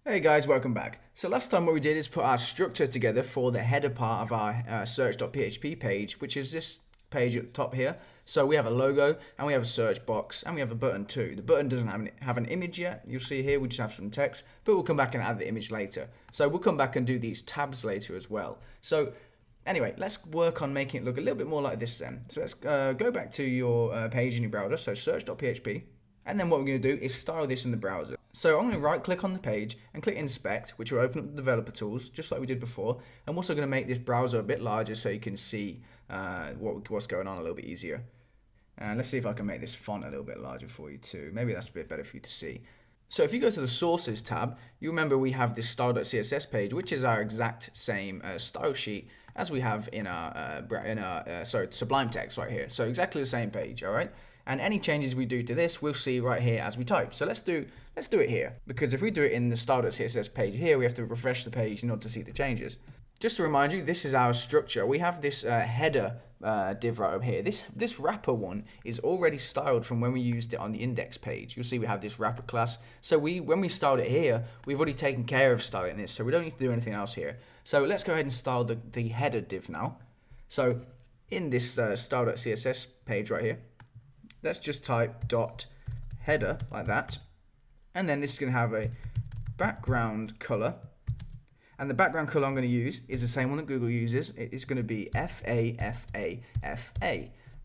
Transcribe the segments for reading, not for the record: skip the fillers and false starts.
Hey guys, welcome back. So last time what we did is put our structure together for the header part of our search.php page, which is this page at the top here. So we have a logo and we have a search box and we have a button too. The button doesn't have an image yet. You'll see here we just have some text, but we'll come back and add the image later. So we'll come back and do these tabs later as well. So anyway, let's work on making it look a little bit more like this then. So let's go back to your page in your browser, so search.php. And then what we're going to do is style this in the browser. So I'm going to right click on the page and click inspect, which will open up the developer tools just like we did before. I'm also going to make this browser a bit larger so you can see what's going on a little bit easier. And let's see if I can make this font a little bit larger for you too. Maybe that's a bit better for you to see. So if you go to the sources tab, you remember we have this style.css page, which is our exact same style sheet as we have in our Sublime text right here. So exactly the same page, all right? And any changes we do to this, we'll see right here as we type. So let's do it here, because if we do it in the style.css page here, we have to refresh the page in order to see the changes. Just to remind you, this is our structure. We have this header div right over here. This wrapper one is already styled from when we used it on the index page. You'll see we have this wrapper class. So when we styled it here, we've already taken care of styling this, so we don't need to do anything else here. So let's go ahead and style the header div now. So in this style.css page right here, let's just type dot header like that, and then this is going to have a background color. And the background color I'm going to use is the same one that Google uses. It's going to be FA,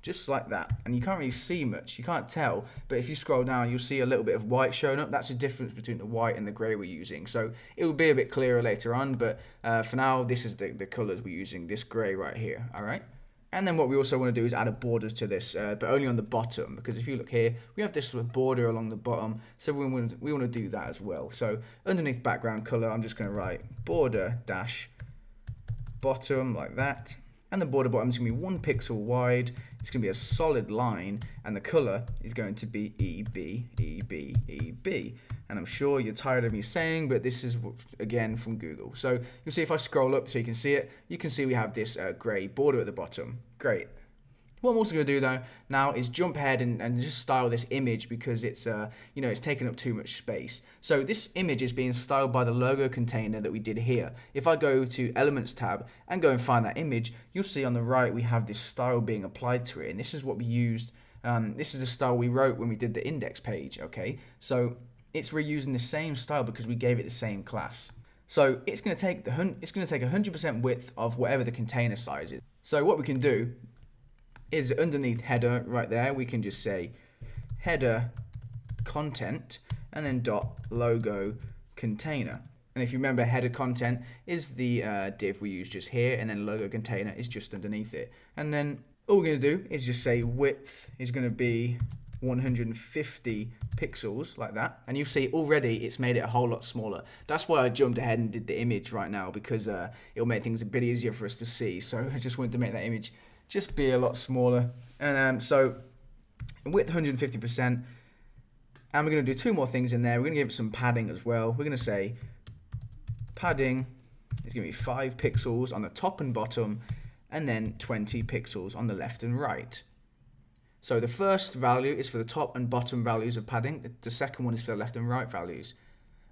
just like that. And you can't really see much, you can't tell, but if you scroll down, you'll see a little bit of white showing up. That's the difference between the white and the gray we're using. So it will be a bit clearer later on, but for now, this is the colors we're using, this gray right here, all right? And then what we also want to do is add a border to this, but only on the bottom, because if you look here, we have this sort of border along the bottom, so we want to do that as well. So underneath background color, I'm just going to write border dash bottom like that, and the border bottom is going to be 1 pixel wide. It's going to be a solid line, and the color is going to be EB. And I'm sure you're tired of me saying, but this is again from Google. So you'll see if I scroll up so you can see it, you can see we have this gray border at the bottom. Great. What I'm also going to do though now is jump ahead and just style this image, because it's it's taking up too much space. So this image is being styled by the logo container that we did here. If I go to Elements tab and go and find that image, you'll see on the right we have this style being applied to it, and this is what we used. This is the style we wrote when we did the index page. Okay, so it's reusing the same style because we gave it the same class. So it's going to take 100% width of whatever the container size is. So what we can do is underneath header right there, we can just say header content and then dot logo container. And if you remember, header content is the div we used just here, and then logo container is just underneath it. And then all we're going to do is just say width is going to be 150 pixels like that, and you see already it's made it a whole lot smaller. That's why I jumped ahead and did the image right now, because it'll make things a bit easier for us to see. So I just wanted to make that image just be a lot smaller. And so width 150%, and we're going to do 2 more things in there. We're going to give it some padding as well. We're going to say padding is going to be 5 pixels on the top and bottom, and then 20 pixels on the left and right. So the first value is for the top and bottom values of padding. The second one is for the left and right values.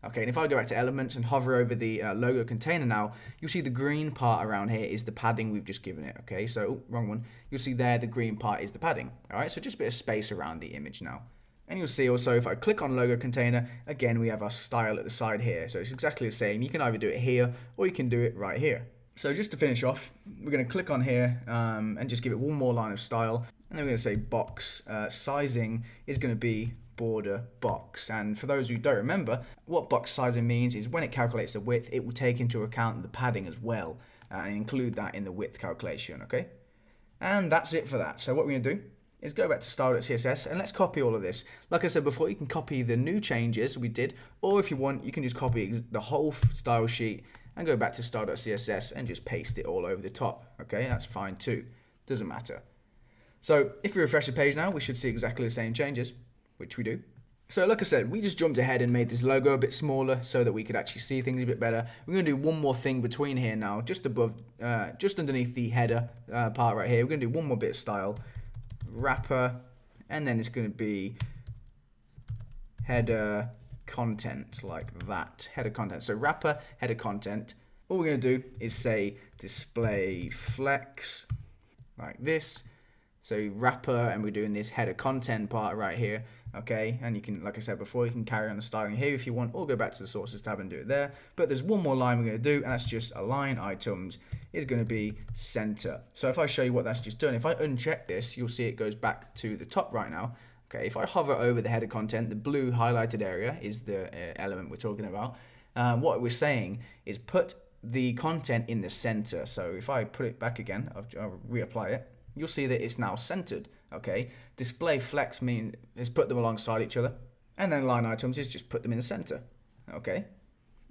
Okay, and if I go back to Elements and hover over the logo container now, you'll see the green part around here is the padding we've just given it. Okay, so wrong one. You'll see there the green part is the padding. All right, so just a bit of space around the image now. And you'll see also if I click on logo container, again we have our style at the side here. So it's exactly the same. You can either do it here or you can do it right here. So just to finish off, we're going to click on here and just give it one more line of style. And then we're going to say box sizing is going to be border box. And for those who don't remember, what box sizing means is when it calculates the width, it will take into account the padding as well and include that in the width calculation. Okay, and that's it for that. So what we're going to do is go back to style.css and let's copy all of this. Like I said before, you can copy the new changes we did, or if you want, you can just copy the whole style sheet and go back to style.css and just paste it all over the top. Okay, that's fine too, doesn't matter. So if we refresh the page now, we should see exactly the same changes, which we do. So like I said, we just jumped ahead and made this logo a bit smaller so that we could actually see things a bit better. We're going to do one more thing between here now, just underneath the header part right here. We're going to do one more bit of style, wrapper, and then it's going to be header content like that. Header content. So wrapper, header content. All we're going to do is say display flex like this. So wrapper, and we're doing this header content part right here. Okay, and you can, like I said before, you can carry on the styling here if you want, or go back to the sources tab and do it there. But there's one more line we're going to do, and that's just align items is going to be center. So if I show you what that's just done, if I uncheck this, you'll see it goes back to the top right now. Okay, if I hover over the header content, the blue highlighted area is the element we're talking about. What we're saying is put the content in the center. So if I put it back again, I'll reapply it, you'll see that it's now centered. Okay, display flex means is put them alongside each other, and then line items is just put them in the center. Okay,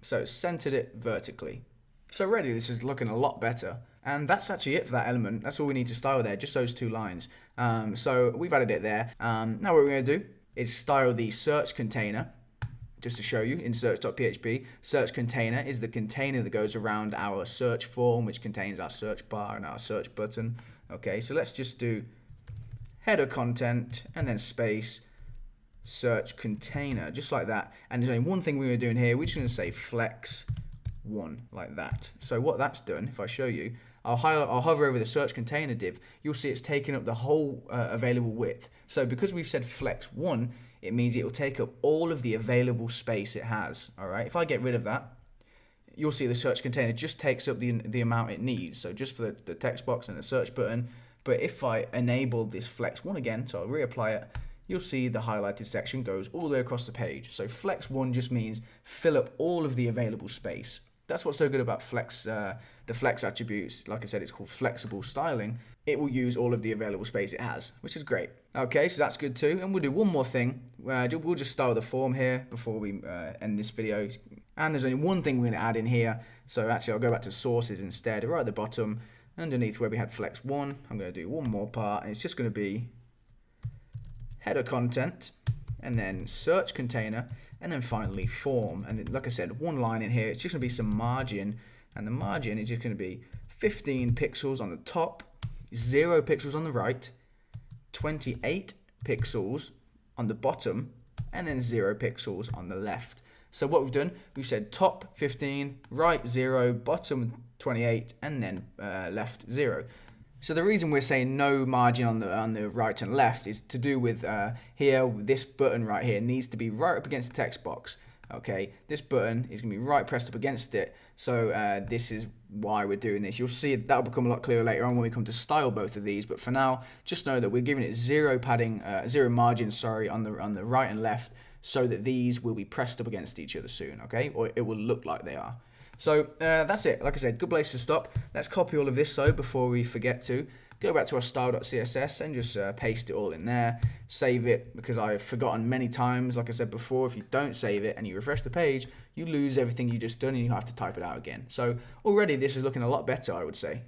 so it's centered it vertically. So already this is looking a lot better, and that's actually it for that element. That's all we need to style there, just those two lines. So we've added it there. Now what we're going to do is style the search container. Just to show you, in search.php, search container is the container that goes around our search form, which contains our search bar and our search button. Okay, so let's just do header content and then space search container, just like that. And there's only one thing we're doing here. We're just going to say flex 1 like that. So what that's done, if I show you, I'll hover over the search container div. You'll see it's taken up the whole available width. So because we've said flex 1, it means it will take up all of the available space it has. All right. If I get rid of that, you'll see the search container just takes up the amount it needs. So just for the text box and the search button. But if I enable this flex 1 again, so I'll reapply it, you'll see the highlighted section goes all the way across the page. So flex 1 just means fill up all of the available space. That's what's so good about flex, the flex attributes. Like I said, it's called flexible styling. It will use all of the available space it has, which is great. Okay, so that's good too. And we'll do one more thing. We'll just style the form here before we end this video. And there's only one thing we're going to add in here. So actually, I'll go back to sources instead, right at the bottom, underneath where we had flex 1. I'm going to do one more part, and it's just going to be header content, and then search container, and then finally form. And like I said, one line in here, it's just going to be some margin, and the margin is just going to be 15 pixels on the top, 0 pixels on the right, 28 pixels on the bottom, and then 0 pixels on the left. So what we've done, we've said top 15, right 0, bottom 28, and then left 0. So the reason we're saying no margin on the right and left is to do with here, this button right here needs to be right up against the text box. Okay, this button is going to be right pressed up against it. So this is why we're doing this. You'll see that'll become a lot clearer later on when we come to style both of these. But for now, just know that we're giving it zero padding, zero margin, sorry, on the right and left, so that these will be pressed up against each other soon. Okay, or it will look like they are. So that's it. Like I said, good place to stop. Let's copy all of this though before we forget to. Go back to our style.css and just paste it all in there. Save it, because I've forgotten many times, like I said before, if you don't save it and you refresh the page, you lose everything you just done and you have to type it out again. So already this is looking a lot better, I would say.